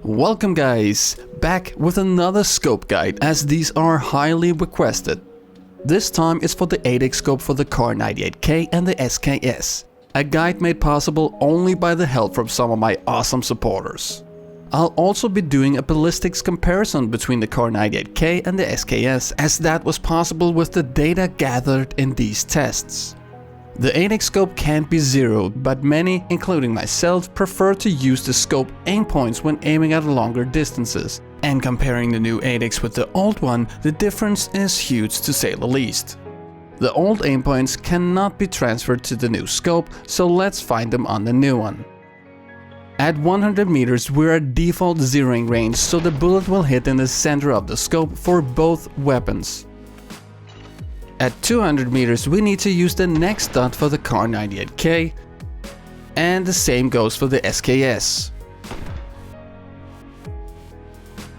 Welcome guys, back with another scope guide, as these are highly requested. This time it's for the 8x scope for the KAR98K and the SKS. A guide made possible only by the help from some of my awesome supporters. I'll also be doing a ballistics comparison between the KAR98K and the SKS, as that was possible with the data gathered in these tests. The 8x scope can't be zeroed, but many, including myself, prefer to use the scope aim points when aiming at longer distances. And comparing the new 8x with the old one, the difference is huge to say the least. The old aim points cannot be transferred to the new scope, so let's find them on the new one. At 100 meters we're at default zeroing range, so the bullet will hit in the center of the scope for both weapons. At 200 meters we need to use the next dot for the KAR98K, and the same goes for the SKS.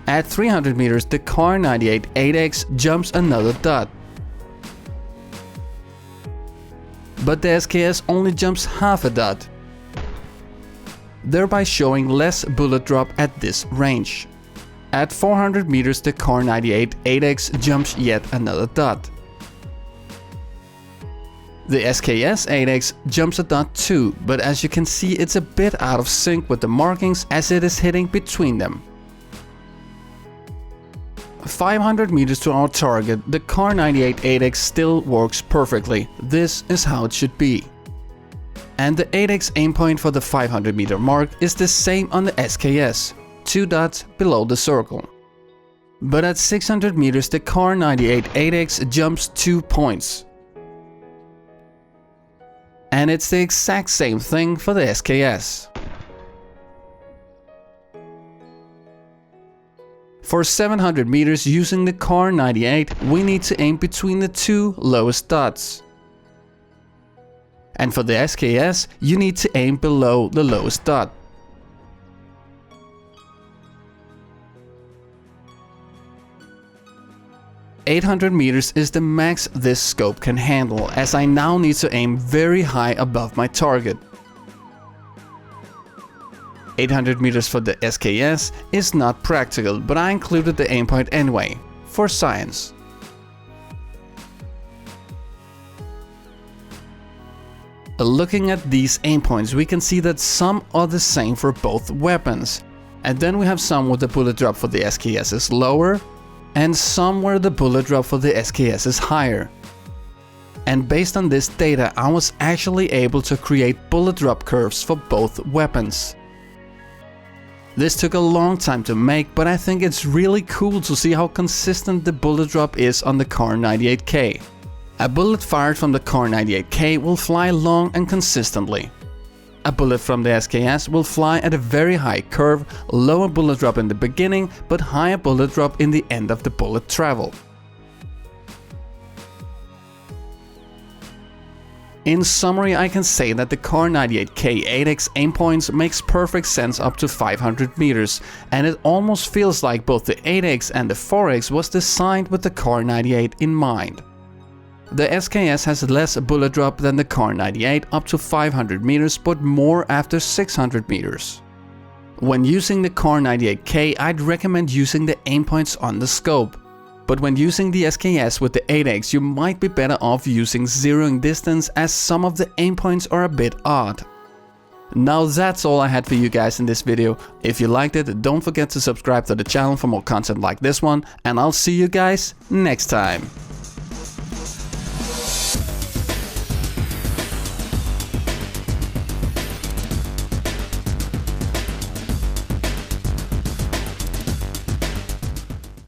At 300 meters the KAR98 jumps another dot, but the SKS only jumps half a dot, thereby showing less bullet drop at this range. At 400 meters the KAR98 8x jumps yet another dot. The SKS 8x jumps a dot too, but as you can see it's a bit out of sync with the markings as it is hitting between them. 500 meters to our target, the KAR98 8x still works perfectly. This is how it should be. And the 8x aim point for the 500 meter mark is the same on the SKS, 2 dots below the circle. But at 600 meters the KAR98 8x jumps 2 points. And it's the exact same thing for the SKS. For 700 meters using the KAR98 we need to aim between the 2 lowest dots. And for the SKS you need to aim below the lowest dot. .800 meters is the max this scope can handle, as I now need to aim very high above my target. 800 meters for the SKS is not practical, but I included the aim point anyway, for science. Looking at these aim points we can see that some are the same for both weapons, and then we have some where the bullet drop for the SKS is lower, and some where the bullet drop for the SKS is higher. And based on this data I was actually able to create bullet drop curves for both weapons. This took a long time to make, but I think it's really cool to see how consistent the bullet drop is on the KAR98K. A bullet fired from the KAR98K will fly long and consistently. A bullet from the SKS will fly at a very high curve, lower bullet drop in the beginning, but higher bullet drop in the end of the bullet travel. In summary, I can say that the KAR98K 8x aim points makes perfect sense up to 500 meters, and it almost feels like both the 8x and the 4x was designed with the KAR98 in mind. The SKS has less bullet drop than the KAR98 up to 500 meters, but more after 600 meters. When using the KAR98K, I'd recommend using the aim points on the scope. But when using the SKS with the 8x, you might be better off using zeroing distance, as some of the aim points are a bit odd. Now that's all I had for you guys in this video. If you liked it, don't forget to subscribe to the channel for more content like this one, and I'll see you guys next time.